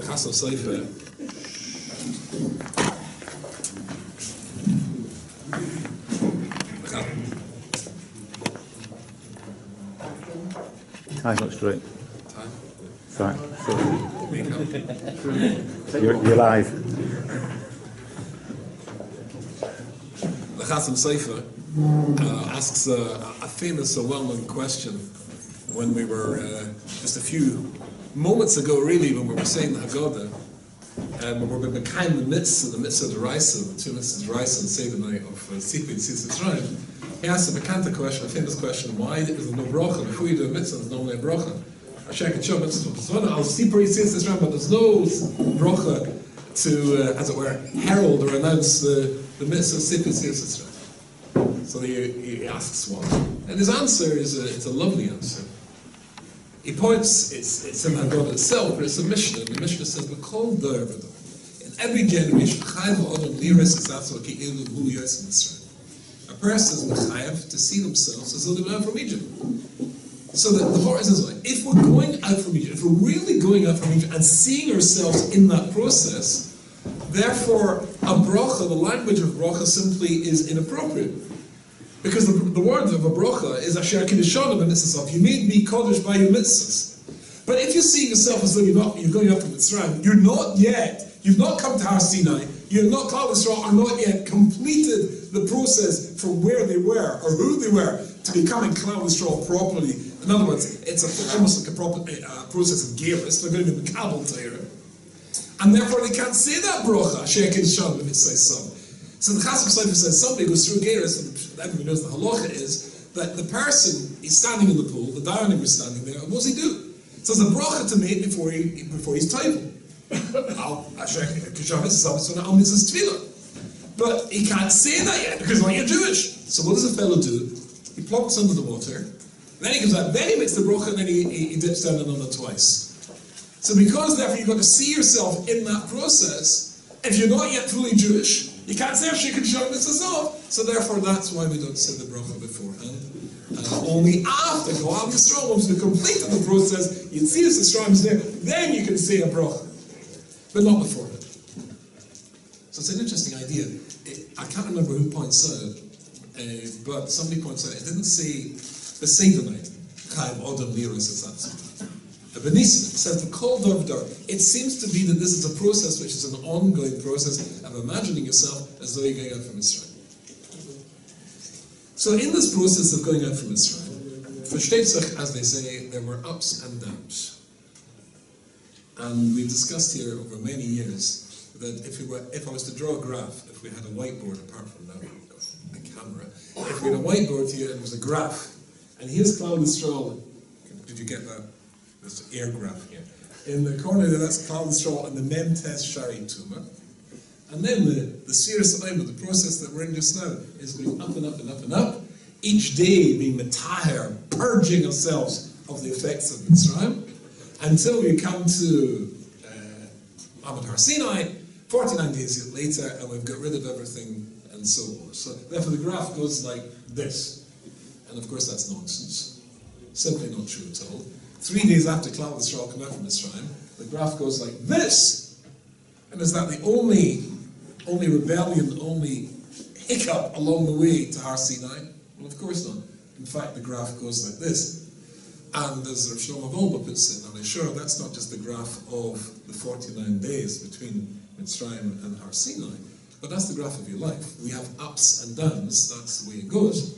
Chasam Sefer. Tie's not straight. Time. Sorry. Make up. You're live. The Chasam Sefer asks a famous, well-known question when we were just a few moments ago, really, when we were saying the Haggadah, when we were behind the mitzvah of the Raisa, the two mitzvahs of Raisa and Seder night of Sipi and Sis Mitzrayim. He asked a Bekanta question, a famous question: why is there no bracha before you do a mitzvah? There's normally a bracha. Hashem can show mitzvah. I'll Sipi Sis Mitzrayim, but there's no bracha to, as it were, herald or announce the mitzvah of Sipi Sis Mitzrayim. So he asks why, and his answer is it's a lovely answer. He points, it's in Haggadah itself, but it's a Mishnah, and the Mishnah says, "B'kol dor v'dor." In every generation, chayav ha'adam liras esatzor ki'ilu hu yosef Mitzrayim. A person is mechayav to see themselves as though they went out from Egypt. So the Torah says, if we're going out from Egypt, if we're really going out from Egypt and seeing ourselves in that process, therefore a bracha, the language of bracha, simply is inappropriate. Because the word of a bracha is asher kiddushanim b'mitzvos. You made me kodesh by your mitzvahs. But if you're seeing yourself as though you're going up from Mitzrayim, you've not come to Har Sinai, you're not, Klal Yisrael are not yet completed the process from where they were, or who they were, to becoming Klal Yisrael properly. In other words, it's almost like a process of gerus. They're going to be Makabel Torah. And therefore they can't say that bracha, asher kiddushanim b'mitzvos. So the Chasam Sefer says somebody goes through gerus, and everybody knows the halacha is that the person is standing in the pool, the dayanim is standing there, and what does he do? So there's a bracha to make before he's table. But he can't say that yet because you're Jewish. So what does a fellow do? He plonks under the water, then he comes out, then he makes the bracha, and then he dips down and under twice. So because therefore you've got to see yourself in that process, if you're not yet fully Jewish, you can't say she can show this off. So therefore that's why we don't say the bracha beforehand. Only after Klal Yisrael, once we've completed the process, you see the Yisrael there, then you can say a bracha. But not beforehand. So it's an interesting idea. I can't remember who points out, but somebody points out, it didn't say the Seder night. Chayav Odom Liros is that. Benisim says the kol dor v'dor. It seems to be that this is a process which is an ongoing process of imagining yourself as though you're going out from Israel. So in this process of going out from Israel, versteht sich, as they say, there were ups and downs. And we've discussed here over many years that if I was to draw a graph, if we had a whiteboard apart from now, a camera, if we had a whiteboard here and there was a graph, and here's Klal Yisrael. Did you get that? There's an air graph here. In the corner there, that's Klal Yisrael and the Mem Tes Shari Tumah. And then the Sfira Salayim, the process that we're in just now, is going up and up and up and up. Each day being metaher, purging ourselves of the effects of Mitzrayim, until we come to Amad Har Sinai, 49 days later, and we've got rid of everything and so on. So therefore the graph goes like this. And of course that's nonsense. Simply not true at all. 3 days after Klal Yisrael come out from Mitzrayim, the graph goes like this. And is that the only rebellion, the only hiccup along the way to Har Sinai? Well, of course not. In fact, the graph goes like this. And as Rav Shlomo Wolbe puts it, and I'm sure that's not just the graph of the 49 days between Mitzrayim and Har Sinai, but that's the graph of your life. We have ups and downs, that's the way it goes.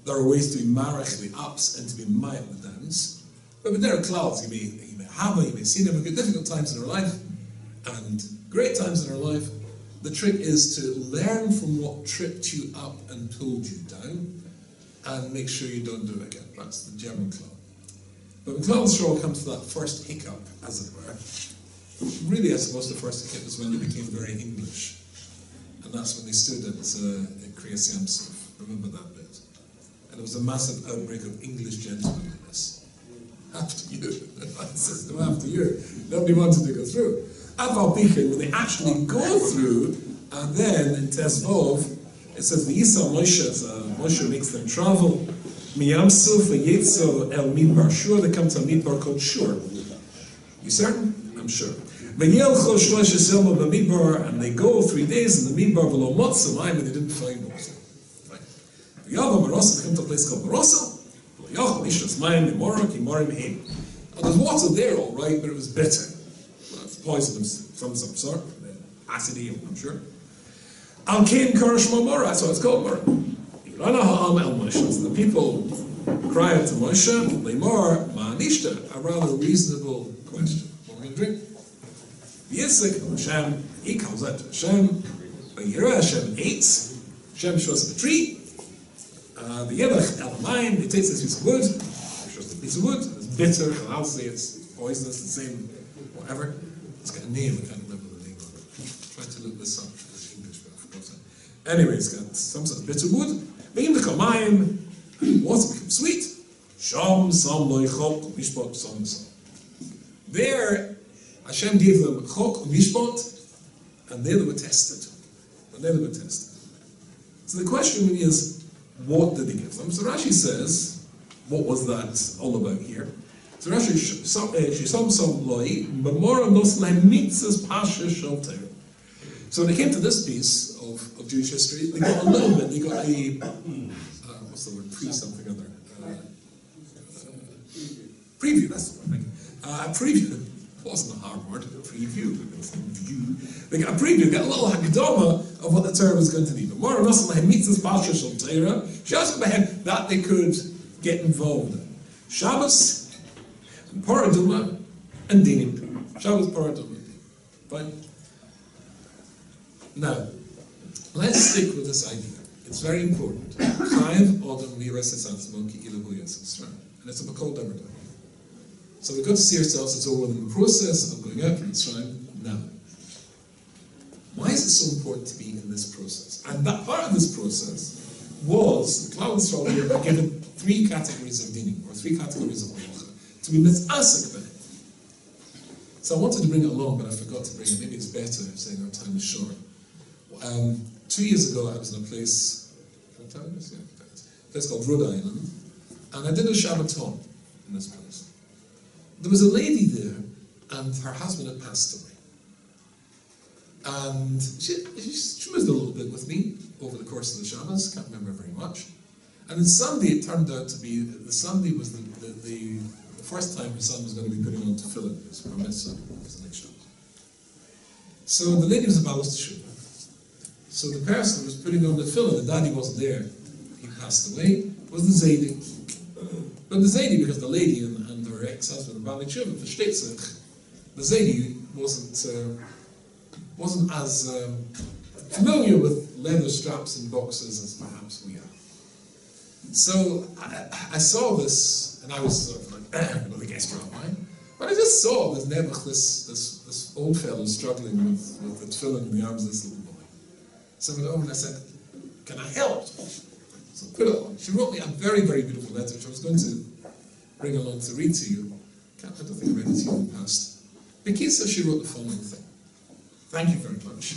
There are ways to be marach the ups and to be mayat the downs. But there are clouds, you may have them, you may see them. We've got difficult times in our life and great times in our life. The trick is to learn from what tripped you up and pulled you down and make sure you don't do it again. That's the German cloud. But when Klal Yisrael comes to that first hiccup, as it were, really I suppose the first hiccup was when they became very English. And that's when they stood at Kriyas Yamsuf. Remember that bit. And there was a massive outbreak of English gentlemanliness. After you. System after you. Nobody wanted to go through. Aval Pichen, when they actually go through, and then in Tesvov, it says the Yisrael Moshe makes them travel, Miyam Suf Yetzo El Midbar Shur, they come to a Midbar called Shur. You certain? I'm sure. And they go 3 days in the Midbar below Motzah, but they didn't find water. They come to a place called Marosa. And there's water there, all right, but it was bitter. Well, it's poisonous, some sort, acidy, I'm sure. Al Kain Karish Mamora, that's what it's called, Mora. So the people cry out to Moshe, Lemor Ma'anishta, a rather reasonable question. What are we going to drink? Yisik Hashem, he calls out to Hashem. Vayirah Hashem eats. Hashem shows him a tree. The Yedach Elamayim, he takes this piece of wood. He shows the piece of wood. It's bitter, and I'll say it's poisonous, the same, whatever. It's got a name, I can't remember the name of it. Try to look this up. Anyway, it's got some sort of bitter wood. Begin to come and water becomes sweet. Sham Sam Loichot Mishpat Sam Sam. There, Hashem gave them Chok Mishpat, and there they were tested. So the question really is, what did he give them? So Rashi says, what was that all about here? So Rashi, Sham Sam Loi, Memora Nos Lemitzes Pasha Shalter. So when it came to this piece of Jewish history, they got a little bit, they got a, what's the word, preview, that's the word, a preview, wasn't a hard word, preview, they got a preview, they got a little Hagdama of what the Torah was going to be. But more or less, that they could get involved in. Shabbos, and Paraduma, and Dinim. Shabbos, Paraduma. Fine? Now, let's stick with this idea. It's very important. And it's a Makol Davar. So we've got to see ourselves as all in the process of going out from Mitzrayim now. Why is it so important to be in this process? And that part of this process was, the Klal Yisrael here are given 3 categories of dinim, or 3 categories of halacha, to be mitzasik by. So I wanted to bring it along, but I forgot to bring it. Maybe it's better saying our time is short. 2 years ago, I was in a place called Rubinstein, and I did a Shabbaton in this place. There was a lady there, and her husband had passed away. And she was a little bit with me over the course of the Shabbos, can't remember very much. And then Sunday, it turned out to be, the Sunday was the first time her son was going to be putting on tefillin. It was her mitzvah, it was the next Shabbos. So the lady was a balas teshuvah. So the person who was putting on the tefillin, the daddy wasn't there, he passed away, was the Zaidi. But the Zaidi, because the lady and her ex-husband were balas teshuvah, for Shtetzach, the Zaidi wasn't as familiar with leather straps and boxes as perhaps we are. So I saw this, and I was sort of like, the guest rabbi. But I just saw this Nebuch, this old fellow struggling with the tefillin in the arms of this little boy. So I went over and I said, can I help? So put it on. She wrote me a very, very beautiful letter, which I was going to bring along to read to you. I don't think I read it to you in the past. Bekisa, she wrote the following thing. Thank you very much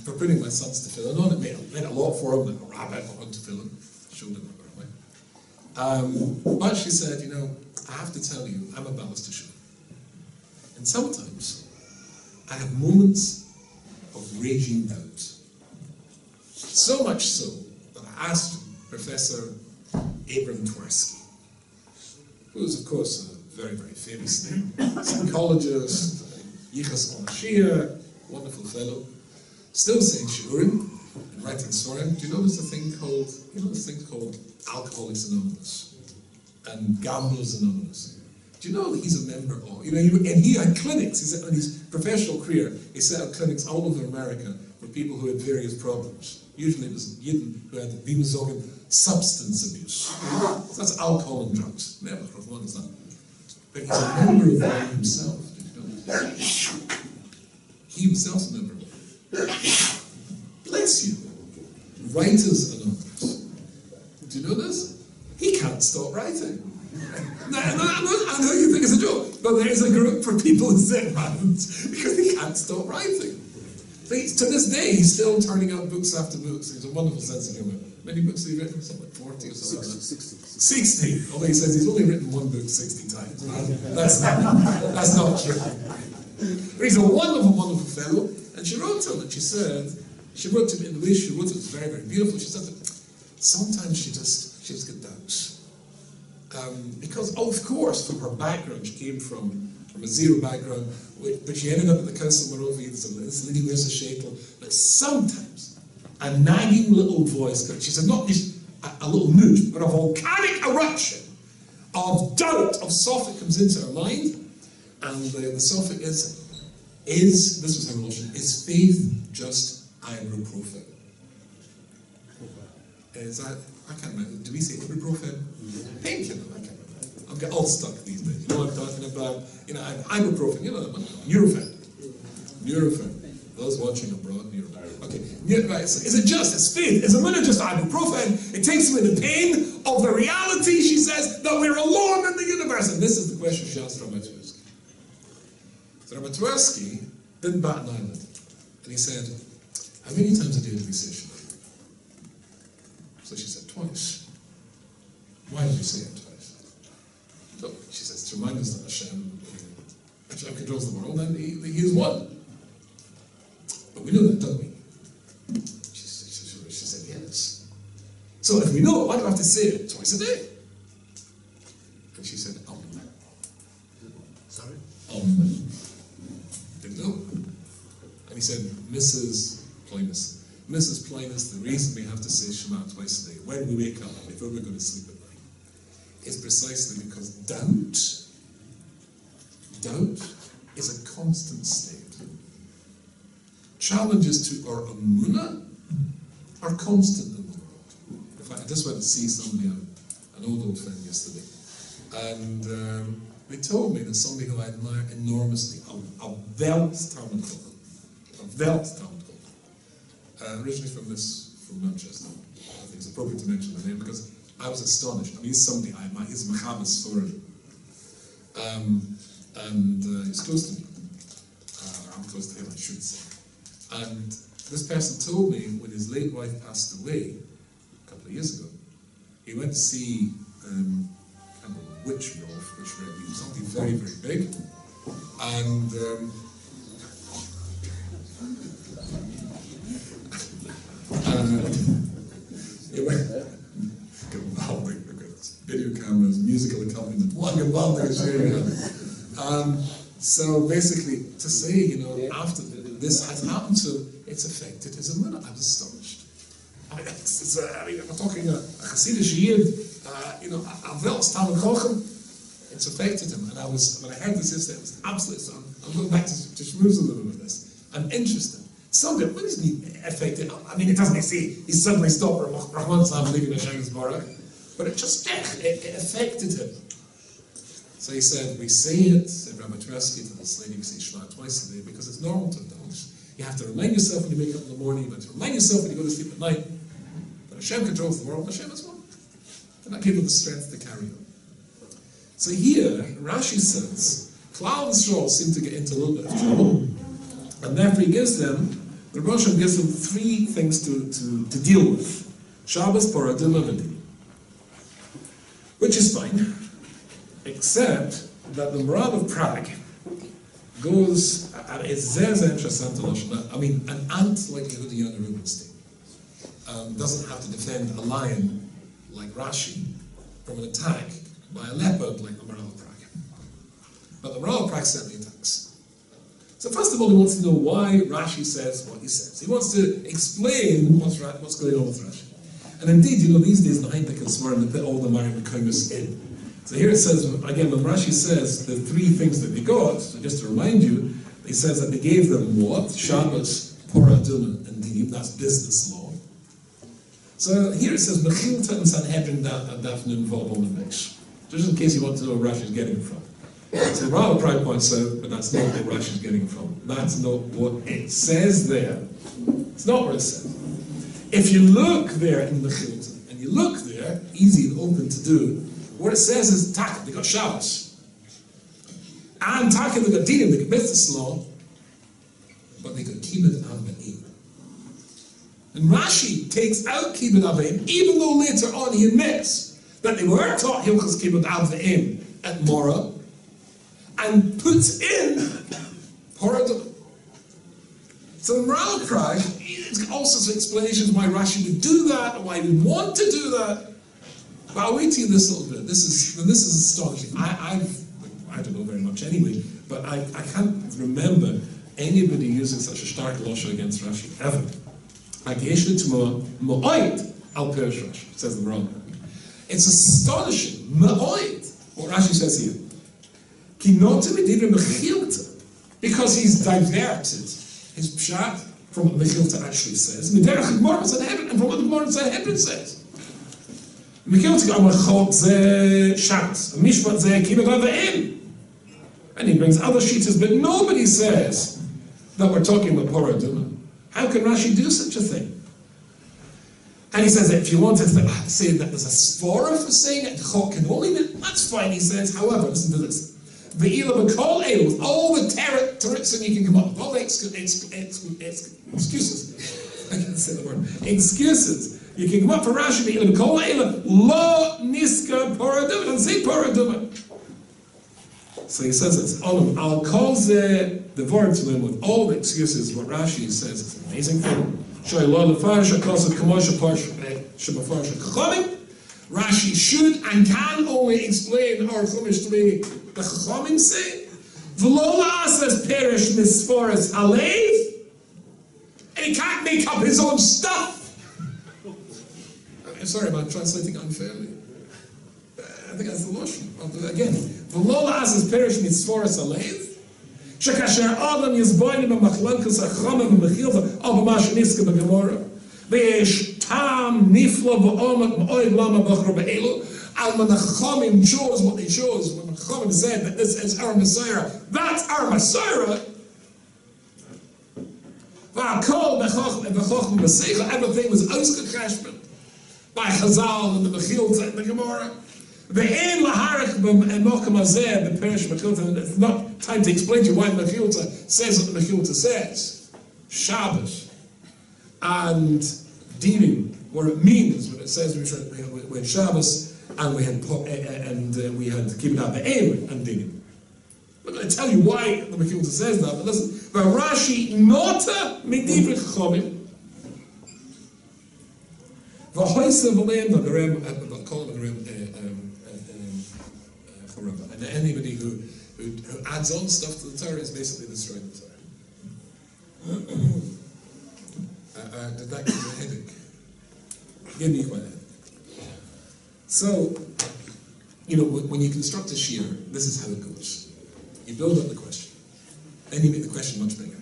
for putting my son's tefillin on. It meant a lot for him, like a rabbi put on tefillin. Showed him a rabbi. But she said, I have to tell you, I'm a balas teshuvah. And sometimes I have moments of raging doubt. So much so that I asked Professor Abram Twersky, who is, of course, a very, very famous name, psychologist, Yichas Onashia, wonderful fellow, still saying shiurim and writing sorim. Do you know there's a thing called, Alcoholics Anonymous and Gamblers Anonymous? Do you know that he's a member of, and he had clinics, in his professional career, he set up clinics all over America for people who had various problems. Usually it was Yidden who had substance abuse. So that's alcohol and drugs. Never of one is that. But he's a member of one himself. He himself is a member of one. Bless you. Writers Anonymous. Do you know this? He can't stop writing. I know you think it's a joke, but there is a group for people in Zen because he can't stop writing. To this day, he's still turning out books after books. He has a wonderful sense of humor. many books have you written? Something like 40 or something like that? 60. 60! Although he says he's only written one book 60 times. That's not true. But he's a wonderful, wonderful fellow. And she wrote to him, and she said, she wrote to him in the way she wrote it was very, very beautiful. She said that sometimes she just gets doubts. Because, of course, from her background, she came from a zero background, but she ended up at the council Morovia, this lady wears a shaitel. But sometimes, a nagging little voice, she said, not just a little mood, but a volcanic eruption of doubt, of Sophic comes into her mind, and the Sophic is this was her notion, is faith just ibuprofen? Is that, I can't remember, do we say ibuprofen? Painkiller, I can't remember. I've got all stuck these days, you know what I'm talking about? You know, ibuprofen, you know, Nurofen. Those watching abroad, Nurofen. Okay, right, so is it just, it's faith, is Emuna just ibuprofen? It takes away the pain of the reality, she says, that we're alone in the universe. And this is the question she asked Rabbi Tversky. So Rabbi Tversky didn't bat an eyelid. And he said, how many times a day do we say Shema? So she said, twice. Why did we say it twice? So she says, to remind us that Hashem controls the world and he is one. But we know that, don't we? She said, yes. So if we know it, why do I have to say it twice a day? And she said, Sorry? Didn't know. And he said, Mrs. Plinus, the reason we have to say Shema twice a day, when we wake up, before we're going to sleep at night, is precisely because doubt is a constant state. Challenges to our Emuna are constant in the world. In fact, I just went to see somebody, an old friend yesterday, and they told me that somebody who I admire enormously, a Welttalmud, originally from Manchester. I think it's appropriate to mention the name because I was astonished. I mean, he's somebody I admire. He's Machabas Soren. And he's close to me. I'm close to him, I should say. And this person told me when his late wife passed away a couple of years ago, he went to see I can't remember which Rabbi, something very, very big. And it went geweldig, video cameras, musical accompaniment, what geweldig so basically, to say, you know, after this has happened to him, it's affected his Emuna. I was astonished. I mean, we're talking a Hasidic Yid, you know, a Welttalmud Chochem, it's affected him. And when I heard this yesterday, it was absolutely so. I'm going back to schmooze a little bit with this. I'm interested. Somebody, when is he affected? I mean, it doesn't say he suddenly stopped Rahman Sam leaving Hashem's Barak, but it just it affected him. So he said, we say it, said Rabbi Tversky to this lady, we say Shema twice a day because it's normal to indulge. You have to remind yourself when you wake up in the morning, you have to remind yourself when you go to sleep at night. But Hashem controls the world, Hashem is one. And that gives them the strength to carry on. So here, Rashi says, Klal Yisrael seem to get into a little bit of trouble, and therefore he gives them, the Rosh gives them three things to deal with. Shabbos, Paradim, and Vedi. Which is fine. Except that the Moral of Prague goes, and it's very interesting to know. I mean, an ant like Yehuda Yonah Rubinstein doesn't have to defend a lion like Rashi from an attack by a leopard like the Moral of Prague. But the Moral of Prague certainly attacks. So first of all, he wants to know why Rashi says what he says. He wants to explain what's going on with Rashi. And indeed, you know, these days the Heinrich and Swerin put all the Mariam Koimus in. So here it says, again, when Rashi says the three things that they got, so just to remind you, he says that they gave them what? Shabbos, Paradim, and Dinim, that's business law. So here it says, Mechilta and Sanhedrin Dafnin Vobomimix. Just in case you want to know where Rashi's getting it from. So Rabbi Pride points out, but that's not what Rashi's getting it from. That's not what it says there. It's not what it says. If you look there in Mechilta, and you look there, easy and open to do, what it says is Taka, they got Shabbos. And Taka, they got Dinim, they got Mitzvah law, but they got Kibbut and Be'im. And Rashi takes out Kibbud Avim, even though later on he admits that they were taught Hilchos Kibbud Avim at Morah, and puts in Paradum. So the Moral Cry, it's all sorts of explanations why Rashi would do that, and why he would want to do that. But I'll wait to you this little bit. This is astonishing. I don't know very much anyway, but I can't remember anybody using such a stark losha against Rashi ever. Like Yeshua Tuma Ma'oid al Perish Rashi, says the Rabbi. It's astonishing. Ma'oid, what Rashi says here. Because he's diverted his pshat from what Mechilta actually says. And from what the Gemara Sanhedrin says. Mechilta Amachot ze Shabbos, Mishpat ze Kibbud Avim. And he brings other sheetahs, but nobody says that we're talking about Paraduma. How can Rashi do such a thing? And he says that if you want to say that there's a svara for saying it, Chok can only be, that's fine, he says. However, listen to this. Ve'ila b'kol elu, with all the teretz you can come up with, all the excuses. I can't say the word. Excuses. You can come up for Rashi, ve'ila b'kol elu, lo niska paraduma, don't say paraduma. So he says this, I'll call the word to him with all the excuses, what Rashi says. It's an amazing thing. Rashi should and can only explain our Chumash the way the Chachamim say. V'lola says perish misforas halev. And he can't make up his own stuff. I'm sorry about translating unfairly. I think that's the Lashon. I'll do that again. V'lola says perish misforas halev. Shekasher Adam yizboinim b'machlankus hachama v'mechilva al b'mash niska b'gemora. V'yesh tam nifla v'omak m'oid lama b'chra b'elu. Al Menachamim chose what they chose. When Menachamim said that this is our Messiah, that's our Messiah. V'akol b'chochma b'seicha, everything was ausgecheshbon by Chazal and the Mechilta and the Gemara. Ve'en laharich b'mokam hazeh b'perish Mechilta. It's not time to explain to you why Mechilta says what the Mechilta says. Shabbos and Dinim, what it means when it says we had Shabbos and we had Kibbud Avim and Dinim. I'm not going to tell you why the Mechilta says that, but listen. Rashi nota medivri chachamim. And anybody who adds on stuff to the Torah is basically destroying the Torah. Did that give you a headache? Give me quite a headache. So, you know, when you construct a shear, this is how it goes. You build up the question, then you make the question much bigger,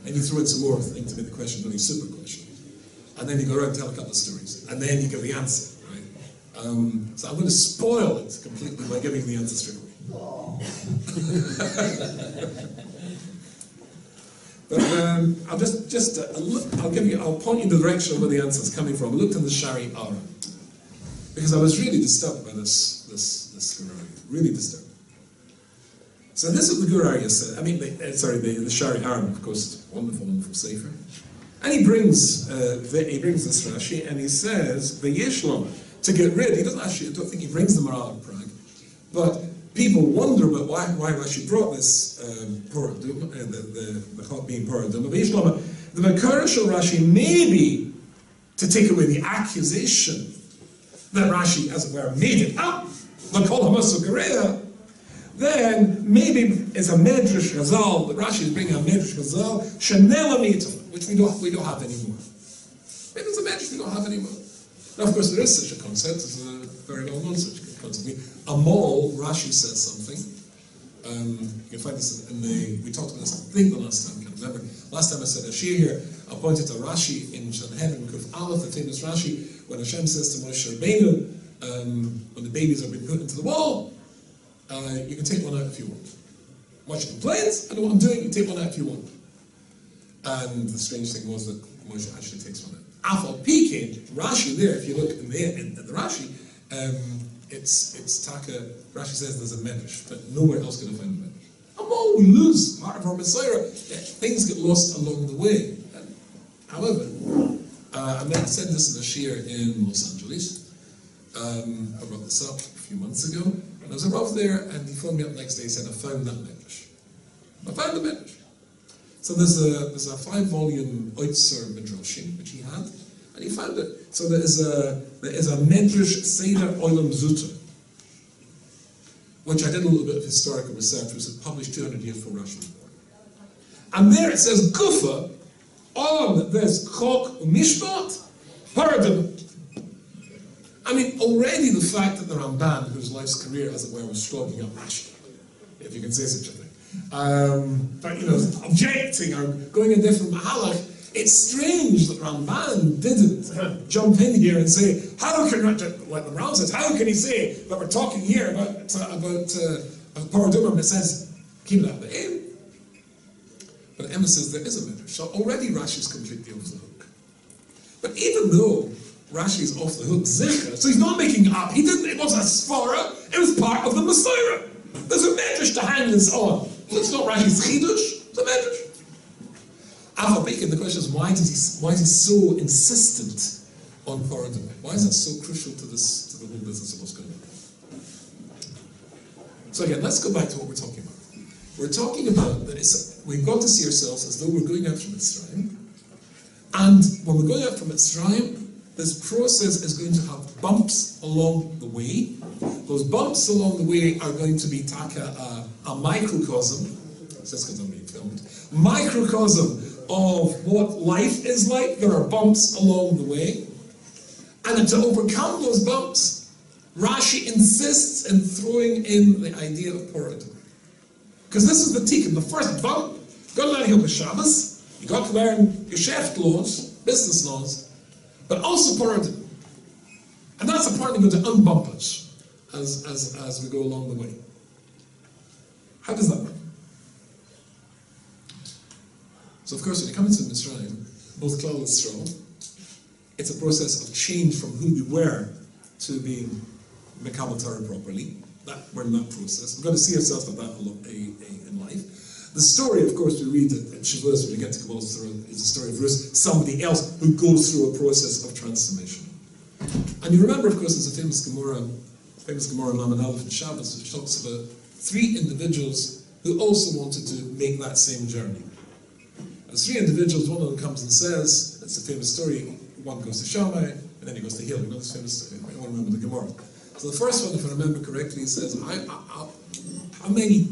and you throw in some more things to make the question really super question, and then you go around and tell a couple of stories, and then you give the answer, right? So I'm going to spoil it completely by giving the answer straight away. But I'll I'll point you in the direction of where the answer is coming from. I looked in the Shari Ara, because I was really disturbed by this Gurari, really disturbed. So this is what the Gurari said. I mean, the Shari Ara, of course, wonderful sefer, and he brings this Rashi, and he says the Yeshlom to get rid. He doesn't actually. I don't think he brings the Maral of Prague, but people wonder about why Rashi brought this Paradum, the Chok being Paradum. The Makarish of Rashi maybe to take away the accusation that Rashi, as it were, made it up. Then maybe it's a Medrash Chazal that Rashi is bringing a Medrash Chazal Shanelamita, which we don't have anymore. Maybe it's a Medrash we don't have anymore. Now, of course, there is such a concept. It's a very well known such a concept. Amol, Rashi says something. You can find this in we talked about this, I think, the last time. I can't remember. Last time I said Ashir here. I pointed to Rashi in Sanhedrin Kuf Aleph, the famous Rashi, when Hashem says to Moshe Rabbeinu, when the babies are being put into the wall, you can take one out if you want. Moshe complains, I know what I'm doing, you take one out if you want. And the strange thing was that Moshe actually takes one out. Afal Pekin, Rashi there, if you look in the Rashi, it's Taka, Rashi says there's a medrash, but nowhere else can I find a medrash. We lose part of our Messiah. Things get lost along the way. However, I said this in a shiur in Los Angeles. I brought this up a few months ago. And I was a Rav there, and he phoned me up the next day and said, I found that medrash. I found the medrash. So there's a 5-volume Oitzer Midrashim, which he had, and he found it. So there is a Medrash Seder Olam Zuta, which I did a little bit of historical research, which was published 200 years before Rashi was born. And there it says, Gufa, on this Chok Mishpat, Paradim. I mean, already the fact that the Ramban, whose life's career, as it were, was slogging up Rashi, if you can say such a thing, but objecting or going a different mahalach, it's strange that Ramban didn't jump in here and say, how can, like the Ram says, how can he say that we're talking here about Paradumim, and it says, keep it out of the aim. But Emma says there is a midrash, so already Rashi's completely off the hook. But even though Rashi is off the hook, Zichra, so he's not making it up, it wasn't a svara, it was part of the Messiah. There's a medrash to hang this on. So it's not Rashi's chidush, it's a medrash. The question is, why is he so insistent on Paradum? Why is that so crucial to the whole business of what's going on? So again, let's go back to what we're talking about. We're talking about that we've got to see ourselves as though we're going out from Mitzrayim, and when we're going out from Mitzrayim, this process is going to have bumps along the way. Those bumps along the way are going to be a microcosm, because I'm being filmed, microcosm of what life is like. There are bumps along the way. And to overcome those bumps, Rashi insists in throwing in the idea of Purim. Because this is the tikkun, the first bump. You've got to learn Hilchos Shabbos, you've got to learn Geschäft laws, business laws, but also Purim. And that's apparently going to unbump us as we go along the way. How does that work? So of course, when you come into Mitzrayim, both Klal and Yisrael, it's a process of change from who we were to being Mekabel Torah properly. We're in that process. We've got to see ourselves like that in life. The story, of course, we read in Shavuos when we get to Kabbalah Torah, is the story of Rus, somebody else who goes through a process of transformation. And you remember, of course, there's a famous Gemara in Lamed Aleph in Shabbos, which talks about 3 individuals who also wanted to make that same journey. There's 3 individuals, one of them comes and says, it's a famous story, one goes to Shammai, and then he goes to Hillel. You know this famous story, I don't remember the Gemara. So the first one, if I remember correctly, he says, how many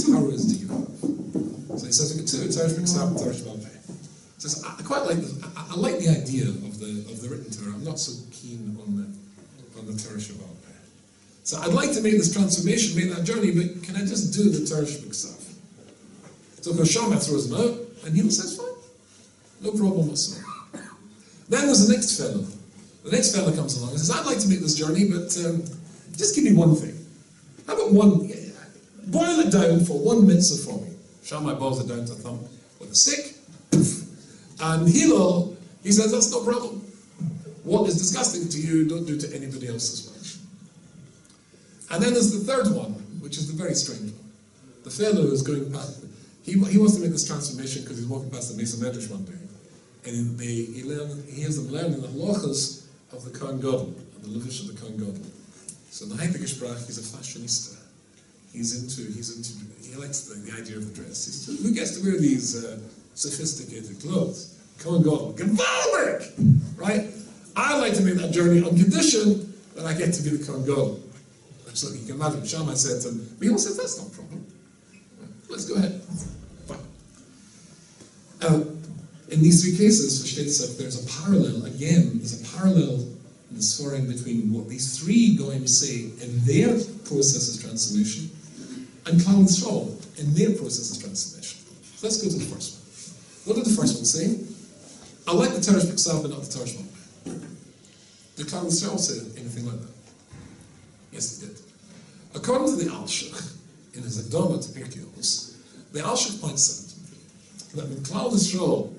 towers do you have? So he says, we've got 2, Tarish B'Ksav and Tarish B'Alpeh. He says, I quite like this, I like the idea of the written Torah, I'm not so keen on the Tarish B'Alpeh. So I'd like to make this transformation, make that journey, but can I just do the Tarish B'Ksav? So Shammai throws him out, and he says, fine, no problem whatsoever. Then there's the next fellow. The next fellow comes along and says, I'd like to make this journey, but just give me one thing. How about boil it down for 1 mitzvah for me. Shammai boils it down to a thumb with a stick. And Hillel, he says, that's no problem. What is disgusting to you, don't do to anybody else as well. And then there's the third one, which is the very strange one. The fellow who's going past, he wants to make this transformation because he's walking past the Mesa Medrash one day. And he hears them learning the halachas of the Kohen Gadol, and the Levish of the Kohen Gadol. So in the Heilige Sprach, he's a fashionista. He likes the idea of the dress. Who gets to wear these sophisticated clothes? Kohen Gadol. Gewaldig! Right? I like to make that journey on condition that I get to be the Kohen Gadol. So you can imagine, Shammai said to him, Hillel says, that's no problem. Let's go ahead. Fine. In these 3 cases, for Shtetzach, there's a parallel, there's a parallel in the Sforim between what these 3 goyim say in their process of transformation and Klal Yisrael in their process of transformation. So let's go to the first one. What did the first one say? I like the Tarish B'Ksav, but not the Tarish B'Alpeh. Did Klal Yisrael say anything like that? Yes, they did. According to the Alshich, in his Akdama to Pirkei Avos, the Alshich points out that when Klal Yisrael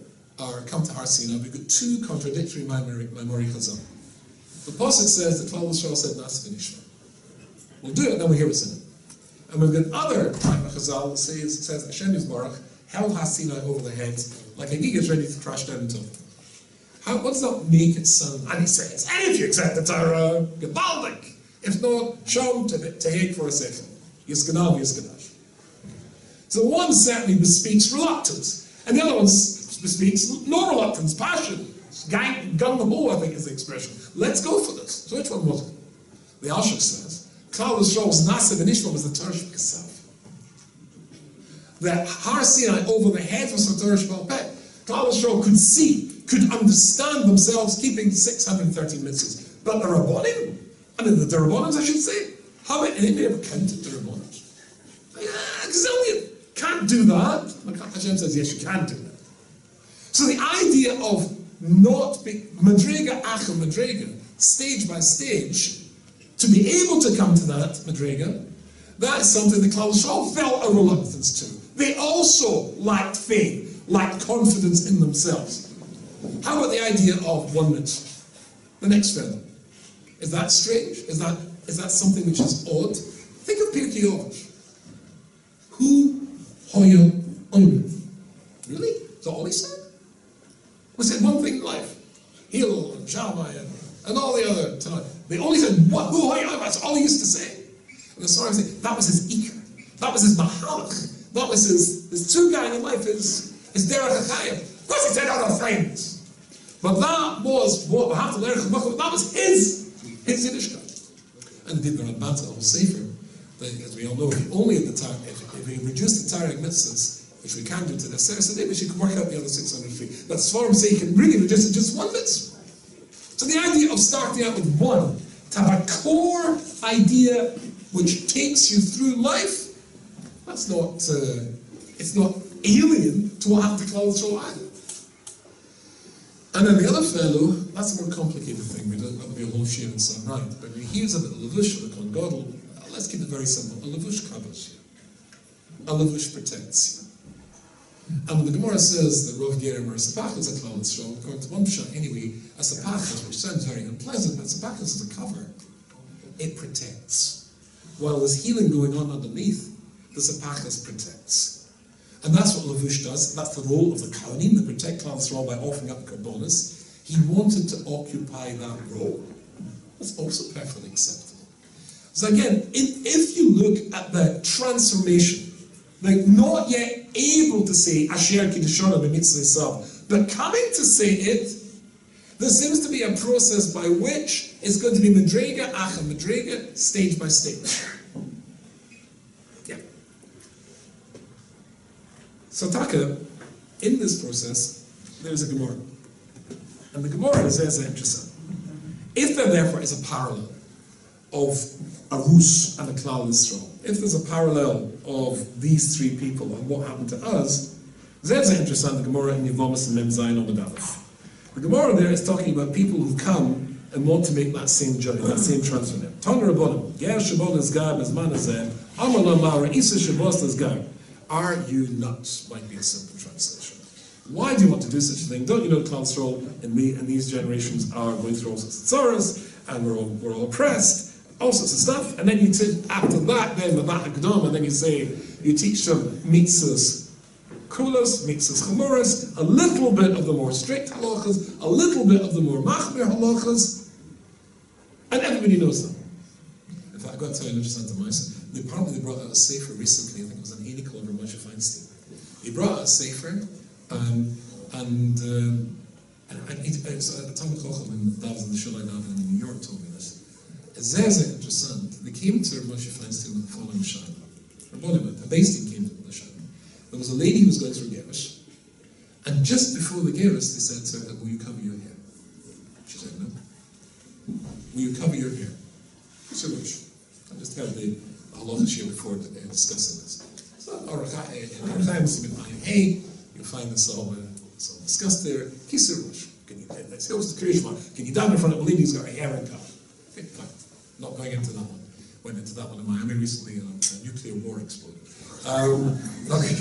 come to Har Sinai, we've got 2 contradictory Maimori Chazal. The Pasuk says that Klal Yisrael said Nas V'Nishma. We'll do it, then we hear what's in it. And we've got other Chazal that says Hashem Yisbarach held Har Sinai over their heads like a gig is ready to crash down on top. What does that make it sound? And he says, and if you accept the Torah, Gebaldik. If not, show to hate for a second. Yisganav, Yisganash. So one certainly bespeaks reluctance, and the other one bespeaks no reluctance, passion. Gung the ho, I think is the expression. Let's go for this. So which one was it? The Ashok says, Klal Yisrael's Nasiv and Ishmael was the Torah Sheb'Kesav. The Har Sinai over the head was the Torah Sheb'Peh. Klal Yisrael could see, could understand themselves keeping 613 mitzvahs. But the Rabbonim, and the Rabbonim I should say, how many, anybody ever counted the Rabbonim? Gazillion. Can't do that. Hashem says, yes, you can do that. So the idea of not being Madrega Achel Madrega, stage by stage, to be able to come to that Madrega, that is something the Klal Yisrael felt a reluctance to. They also lacked faith, lacked confidence in themselves. How about the idea of one mitzvah? The next fellow. Is that strange? Is that something which is odd? Think of Pirkei Avos. Hu hoya oinu. Really? Is that all he said? We said one thing in life. Hillel and Shammai and all the other time. They only said what? Hu hoya oinu. That's all he used to say. And the story saying that was his ikar. That was his mahalach. That was his true guy in life. His derech hachayim. Of course he said other things. But that was what we have to learn. That was his Yiddishkeit. And the Ramban the whole Sefer, as we all know, only at the time, if we reduce the Torah mitzvahs, which we can do to the Aseret Maybe we can work out the other 603. But as far as say, you can really reduce it just one mitzvah. So the idea of starting out with one, to have a core idea which takes you through life, that's not, it's not alien to what happened to Klal Yisrael either. And then the other fellow, that's a more complicated thing. That would be a whole share in some right. But when he hears about the Levush of the Kohen Gadol, let's keep it very simple. A Levush covers you. A Levush protects you. And when the Gemara says that Rav Gerim or a Sapach is a Klal Yisrael, according to one Pshat, anyway, a Sapach, which sounds very unpleasant, but Sapach is a cover. It protects. While there's healing going on underneath, the Sapach protects. And that's what Levush does. That's the role of the Kohanim, to protect Klal Yisrael by offering up Karbonis. He wanted to occupy that role. That's also perfectly acceptable. So again, if you look at the transformation, like not yet able to say Asher Kiddushanim b'mitzvah itself, but coming to say it, there seems to be a process by which it's going to be Madrega Acha Madrega, stage by stage. So Taka, in this process, there's a Gemara. And the Gemara is interesting. If there therefore is a parallel of a Rus and a Klal Yisrael, if there's a parallel of these three people and what happened to us, there's interesting, the Gemara in Yevomis and Mem Zayin Amud Aleph. The Gemara there is talking about people who come and want to make that same journey, that same transfer. Tana Rabbanim, Ger Shabbat is Gab, as man is there, Amar Lamara, Isa Shabbat is Gab. Are you nuts? Might be a simple translation. Why do you want to do such a thing? Don't you know Klal Yisrael in these generations are going through all sorts of tzaras, and we're all oppressed, all sorts of stuff, and then you after that, then and then you say, you teach them mitzvahs kulas, mitzvahs chamuras, a little bit of the more strict halachas, a little bit of the more machmir halachas, and everybody knows them. In fact, I've got to tell you an interesting myself. They brought out a sefer recently. I think it was an article over Moshe Feinstein. He brought out a sefer, and it was a Talmud Chacham in the Shulai Davin in New York told me this. It's very interesting. They came to Moshe Feinstein with the following shayla. A Beis Din came to the shayla. There was a lady who was going through Gerish, and just before the Gerish, they said to her, "Will you cover your hair?" She said, "No." "Will you cover your hair?" She said, "Which?" I just heard the halachas here before discussing this. So, hey, you'll find this all discussed there. Kisur Rosh. Can you down in front of a lady who's got her hair in cover? Okay, fine. Not going into that one. Went into that one in Miami recently, a nuclear war exploded. Okay,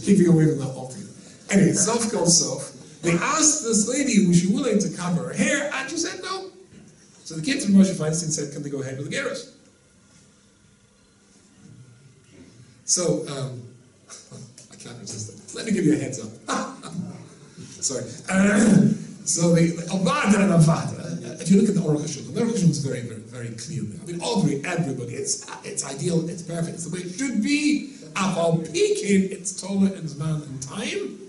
keeping away from that altogether. Anyway, self goes self. They asked this lady, was she willing to cover her hair? And she said no. So they came to Moshe Feinstein and said, can they go ahead with the Gerus? So, I can't resist it. Let me give you a heads up. Sorry. So the Avada and Avada, if you look at the Aruch HaShulchan, the Aruch HaShulchan is very, very, very clear there. I mean, everybody, it's ideal, it's perfect, it's the way it should be. Afal Pekin, it's Torah and man and time.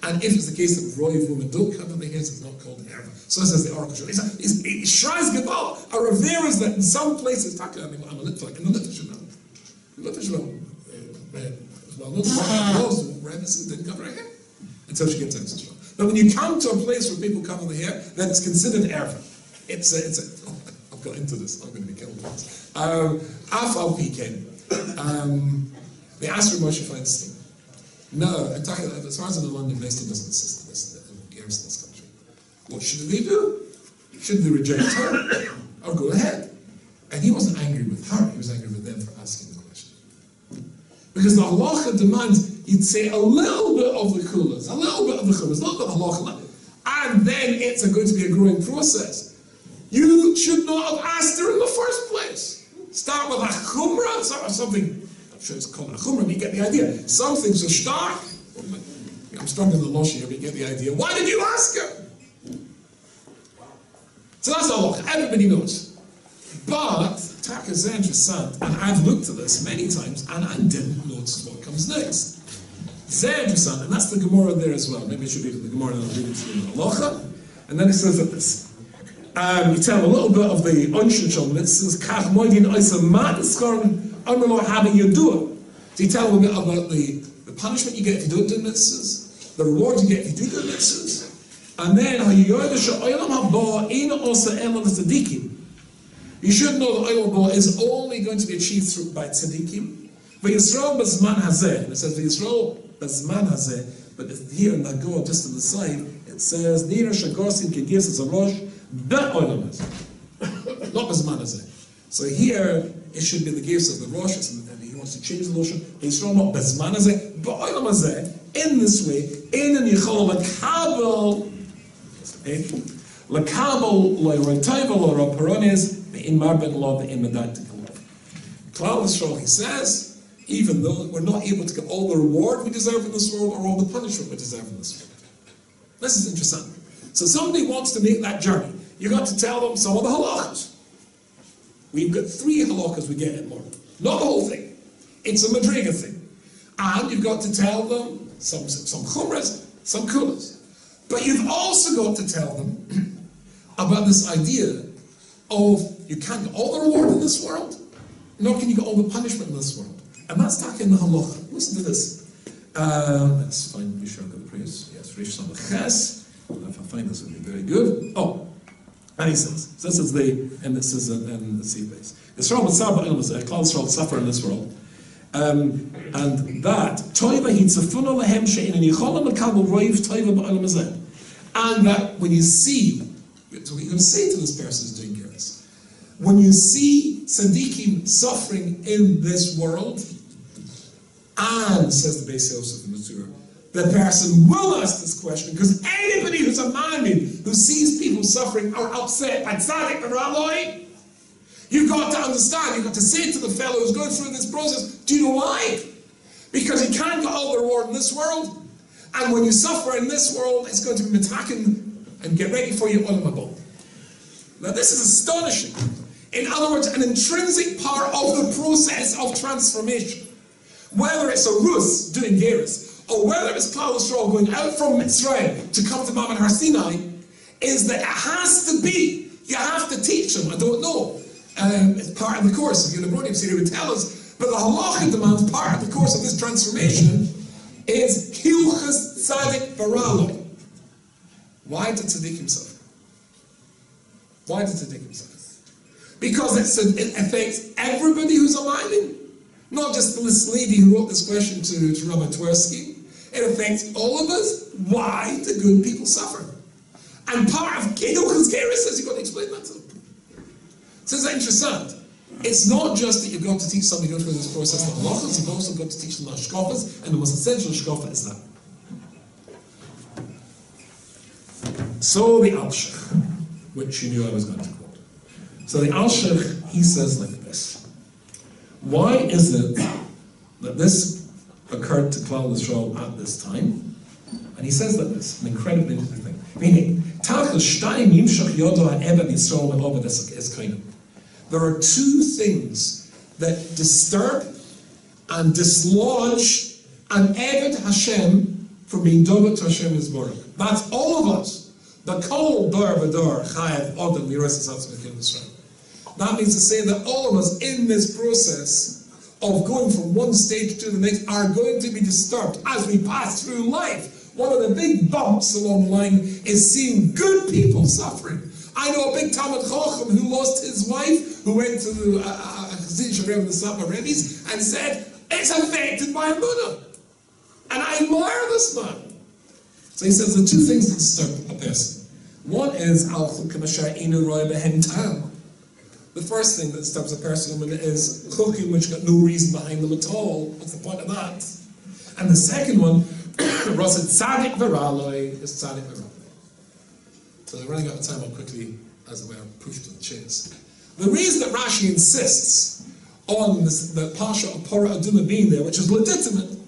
And if it's the case that Roy woman don't come in the his, it's not called Erva. So this is the Aruch HaShulchan. It shrines Gebal, or reveres that in some places, I'm a Litvish, in the Litvish now. Litvish well, no, rabbis didn't cover her hair until she gets out as well. But when you come to a place where people cover the hair, then it's considered erva. I've got into this, I'm going to be killed for this. Afal Pekin. They asked Moshe Feinstein. No, as far as I know, London Mason doesn't insist on this in this country. What should they do? Should they reject her or go ahead? And he wasn't angry with her, he was angry with them for asking the question. Because the halacha demands you'd say a little bit of the kulas, a little bit of the chumas, not the halacha, and then it's going to be a growing process. You should not have asked her in the first place. Start with a chumrah, start with something, I'm sure it's called a chumrah, but you get the idea. Some things are stark. I'm struggling the losh here, but you get the idea. Why did you ask her? So that's halacha, everybody knows. But, Taka is interesting, and I've looked at this many times, and I didn't notice what comes next. Very interesting, and that's the Gemara there as well. Maybe it should be the Gemara, and I'll read it to you in halacha. And then it says like this. You tell him a little bit of the Unshin Shal Mitzvahs, Kach Moidin Oisa Mat Skarn Amrlo Habi Yadua. So you tell him a bit about the punishment you get if you don't do mitzvahs, the reward you get if you do the mitzvahs, and then how you Yoda Sha'olam Haba Eina Osa Elam Tzadikim. You should know that Olam Haba is only going to be achieved through by tzaddikim. V'Yisrael Bazman Hazeh, and it says V'Yisrael Bazman Hazeh, but here in Nagor, just on the side, it says Nira Shagorsin Kegis Zarosh Be'olam Hazeh, not Bazman Hazeh. So here it should be the gifts of the Rosh, and he wants to change the notion. Yisrael not Bazman Hazeh, Be'olam Hazeh. In this way, in an Yichol L'Kabel L'Kabel L'Roitayvel L'Roparones in Marbet Law in Medactic Law. Klal Yisrael, he says, even though we're not able to get all the reward we deserve in this world or all the punishment we deserve in this world. This is interesting. So somebody wants to make that journey. You got to tell them some of the halachas. We've got 3 halachas we get in more. Not the whole thing. It's a madriga thing. And you've got to tell them some chumras, some kulas. But you've also got to tell them about this idea of you can't get all the reward in this world, nor can you get all the punishment in this world. And that's talking in the halacha. Listen to this. Let's find, be sure I got the praise. Yes, Rish Samachas. If I find this, it will be very good. Oh, and he says, so this is and this is in the sea base. Yisrael Mitzvah Ilmas, Klal Yisrael suffer in this world. And that, Toiva Hitzafuna Lehem Shein, and Yicholam Lekabel Roiv Toiva Ba'olam Hazeh. And that when you see, so what you're going to say to this person who's doing Geras, when you see tzaddikim suffering in this world, and, says the Beis Yosef in the Torah, the person will ask this question, because anybody who's a maamim, who sees people suffering or upset by tzaddik or alloy, you've got to understand, you've got to say to the fellow who's going through this process, do you know why? Because he can't get all the reward in this world, and when you suffer in this world, it's going to be attacking and get ready for you Olam Haba. Now this is astonishing. In other words, an intrinsic part of the process of transformation. Whether it's a Rus doing Geras, or whether it's Klal Yisrael going out from Mitzrayim to come to Mount Har Sinai, is that it has to be, you have to teach them, I don't know. It's part of the course of Yonah Siri would tell us, but the halacha demands part of the course of this transformation is Hilchas Tzadik Baralo. Why did Tzaddikim suffer? Why did Tzaddikim suffer? Because it affects everybody who's a maamim, not just this lady who wrote this question to Rabbi Twersky. It affects all of us. Why do good people suffer? And part of Hilchas Geras says you've got to explain that to them. So it's interesting. It's not just that you've got to teach somebody going through this process of halachas, you've also got to teach them hashkafas, and the most essential hashkafa is that. So the Alshich, which you knew I was going to quote. So the Alshich, he says like this. Why is it that this occurred to Klal Yisrael at this time? And he says like this, an incredibly interesting thing. Meaning, there are two things that disturb and dislodge an Eved Hashem from being Dovet to Hashem Yisborach. That's all of us. The Kol Dor V'Dor Chayev Odom Yiras Yisatzim Yisrael. That means to say that all of us in this process of going from one stage to the next are going to be disturbed as we pass through life. One of the big bumps along the line is seeing good people suffering. I know a big Talmud Chacham who lost his wife, who went to the Chassidish Rebbe, the Sapa Rebbe's, and said, it's affected by Emuna. And I admire this man. So he says the two things that disturb a person. One is the first thing that disturbs a person is chukim which got no reason behind them at all. What's the point of that? And the second one, Rasid Tzadik V'Raloi, is Tzadik V'Raloi. So we're running out of time. I'll quickly, as it were, push to the chase. The reason that Rashi insists on the Pasha of Porah Aduma being there, which is legitimate,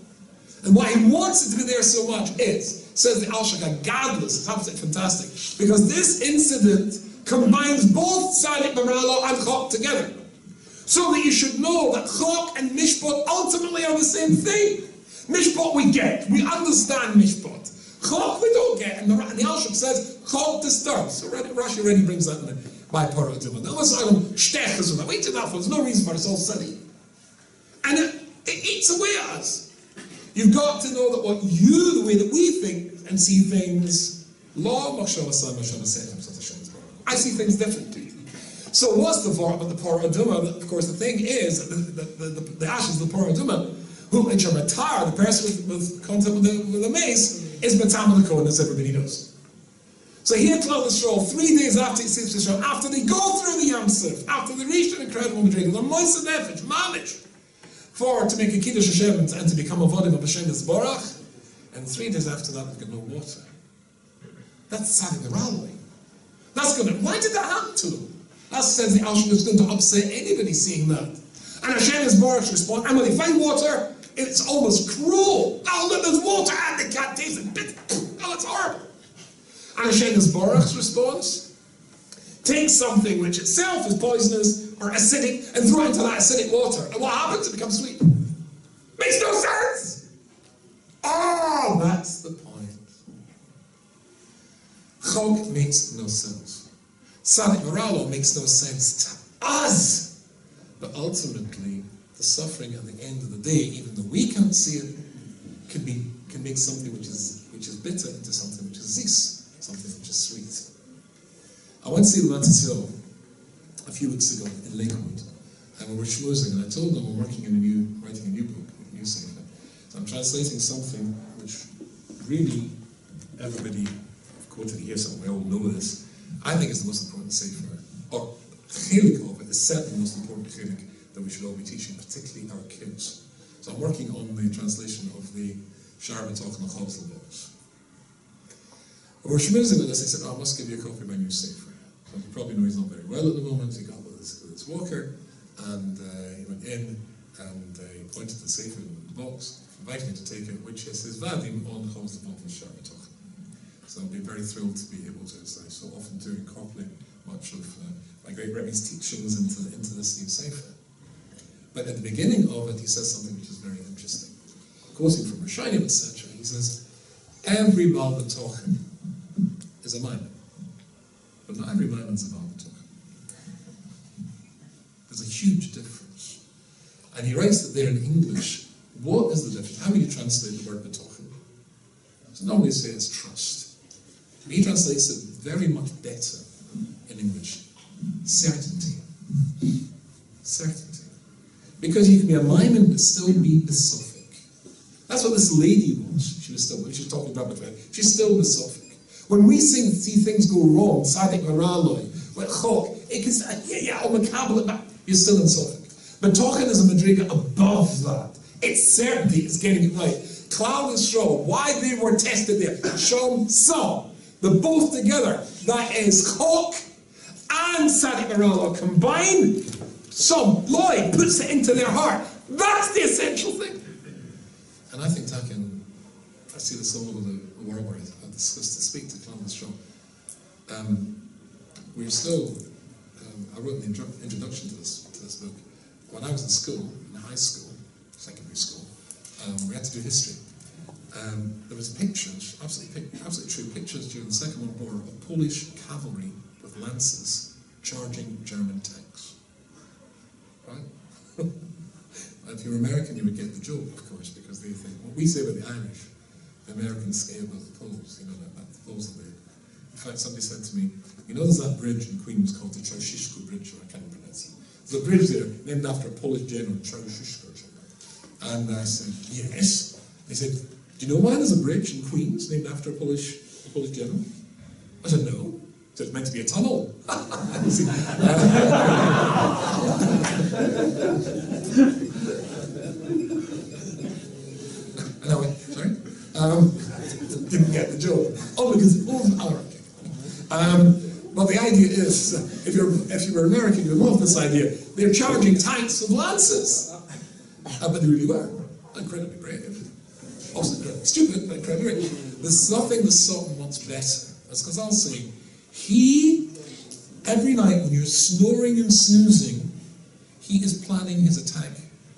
and why he wants it to be there so much is, says the Al-Shaka Gadlus, it's absolutely fantastic, because this incident combines both Tzadik V'Raloi and Chok together. So that you should know that Chok and Mishpat ultimately are the same thing. Mishpat we get, we understand Mishpat. Chok we don't get, and the Al-Shaka says Chok disturbs. So Rashi already brings that in by Porah Aduma. Now let's not shtechas with that. We did that for, there's no reason for it, it's all silly. And it eats away at us. You've got to know that the way that we think and see things, I see things differently. So what's the Vorah about the Porah Aduma? Of course, the thing is, the ashes of the Porah Aduma, who in Shamatar, the person with contact with the mace, is Batam the Kohen, as everybody knows. So he had clothed the stroll 3 days after he sees the stroll, after they go through the Yam Suf, after they reach an incredible Madrigal, they're moist and nefesh, mamish, to make a Kiddush Hashem and to become a Vodim of Hashem Yisborach, and 3 days after that they've got no water. That's Tzadik V'Raloi. That's going to, why did that happen to them? That says the Al-Shuk is going to upset anybody seeing that. And Hashem Yisborach's response, and when they find water, it's almost cruel. Oh look, there's water and they can't taste it. Oh, it's horrible. And Hashem Yisborach's response, take something which itself is poisonous or acidic and throw it into that acidic water. And what happens? It becomes sweet. Makes no sense! Oh, that's the point. Chok makes no sense. Tzadik V'Raloi makes no sense to us. But ultimately, the suffering at the end of the day, even though we can't see it, can make something which is bitter into something which is zis, something which is sweet. I went to see Levantis Hill a few weeks ago in Lakewood, and we were schmoozing, and I told them I'm writing a new book, a new sefer. So I'm translating something which really everybody quoted here, so we all know this. I think it's the most important sefer, or chilik of it is certainly the most important chilik that we should all be teaching, particularly our kids. So I'm working on the translation of the Shar B'Toch and Chobzel books. We're schmoozing with this. I said, I must give you a copy of my new sefer. So you probably know he's not very well at the moment. He got with his walker, and he went in and he pointed to the sefer in the box, invited me to take it, which is his vadim on Chobzel B'Toch and Shar B'Toch. So I'll be very thrilled to be able to, as I so often do, incorporate much of my great Rabbi's teachings into this new sefer. But at the beginning of it, he says something which is very interesting. Quoting from Rishonim, etc., he says, every Baal B'Tochen is a Maimon, but not every Maimon is a Baal B'Tochen. There's a huge difference. And he writes that there in English, what is the difference? How do you translate the word B'Tochen? So normally say it's trust. He translates it very much better in English. Certainty. Certainty. Because you can be a Maimon but still be besophic. That's what this lady was. She was talking about before. She's still besophic. When we see things go wrong, Tzadik V'Raloi, with Chok, it can say, you're still in Sophic. But Tochen is a madriga above that. It's certainty, it's getting it right. Cloud and straw, why they were tested there? Shom, Som, the both together. That is Chok and Tzadik V'Raloi combined. Some Lloyd puts it into their heart. That's the essential thing. And I think Taken I see this all over the world where I discuss to speak to Columbus Shaw. We're still, I wrote an introduction to this book. When I was in school, in high school, secondary school, we had to do history. There was pictures, absolutely true pictures during the Second World War of Polish cavalry with lances charging German tanks. Right? If you were American, you would get the joke, of course, because they think, what we say about the Irish, the Americans say about the Poles, those are the... In fact, somebody said to me, there's that bridge in Queens called the Ceausescu Bridge, or I can't pronounce it. There's a bridge there named after a Polish general, Ceausescu or something. And I said, yes. He said, do you know why there's a bridge in Queens named after a Polish general? I said, no. So it's meant to be a tunnel. And I went, sorry? Didn't get the joke. Oh, because it was well, the idea is, if you were American, you would love this idea. They're charging tanks with lances. But they really were. Incredibly brave. Also incredibly stupid, but incredibly brave. There's nothing the Sultan wants better. That's because I'll say, every night when you're snoring and snoozing, he is planning his attack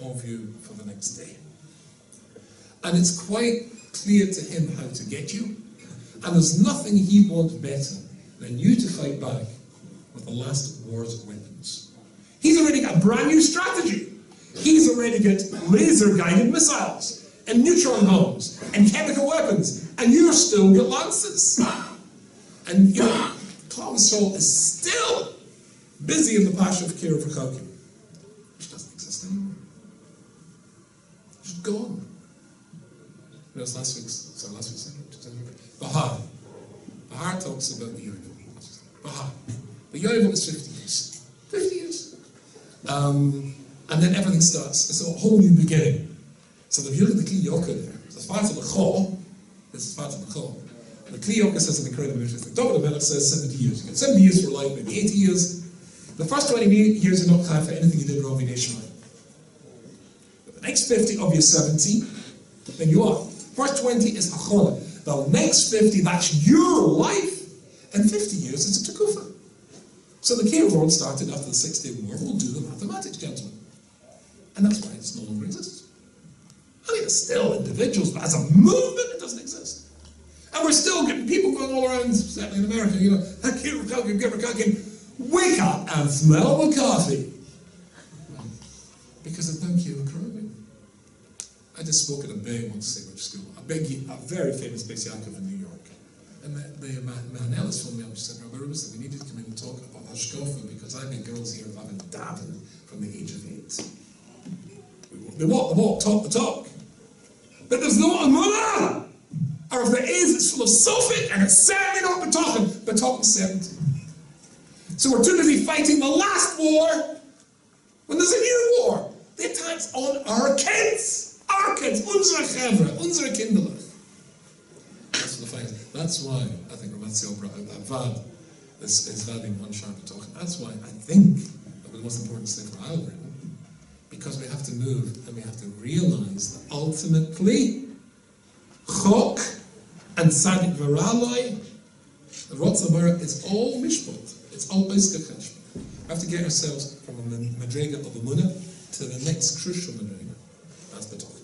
of you for the next day. And it's quite clear to him how to get you. And there's nothing he wants better than you to fight back with the last war's weapons. He's already got a brand new strategy. He's already got laser-guided missiles, and neutron bombs, and chemical weapons, and you're still got lances. And Thomas Sowell is still busy in the Pasha of Kira for Chalkim, which doesn't exist anymore. It's gone. Last week's Bahar. Bahar talks about the Yovel. Bahar. The Yovel is 50 years. 50 years. And then everything starts. It's a whole new beginning. So if you look at the Kli Yoka there, the part of the Chol, this is part of the Chol. The Kli Yoka says an incredibly interesting. David Melech says 70 years. You get 70 years for life, maybe 80 years. The first 20 years you're not chayav for anything you did wrong in Nation. The next 50 of your 70, then you are. First 20 is Achona. The next 50, that's your life. And 50 years is a Tekufa. So the Kira world started after the 6th Day War. We'll do the mathematics, gentlemen. And that's why it no longer exists. I mean, it's still individuals, but as a movement, it doesn't exist. And we're still getting people going all around, certainly in America, wake up and smell the coffee. Because of Don Quixote. I just spoke at a big, I won't say which school, a very famous Beis Yaakov in New York. And the Mahanelis phoned me up and said, Rabbi Rubinstein, we need to come in and talk about Hashkofa because I've had girls here who have been dabbing from the age of 8. They walk the walk, talk the talk. But there's no Emuna! Or if there is, it's full of sulfate, and it's certainly not B'talking 70. So we're too busy fighting the last war when there's a new war. The attack's on our kids. Our kids, unsere Chevra, unsere Kinderlach. That's the fight. That's why I think Rabbi brought out that vad, this is vadding on sharp talking. That's why I think that the most important thing for our written, because we have to move and we have to realize that ultimately, Chok and Sadik Varaloi, the Rotzabara, is all Mishpot. It's all Oiska Cheshbon. We have to get ourselves from the Madrega of Emuna to the next crucial Madrega. That's the talk.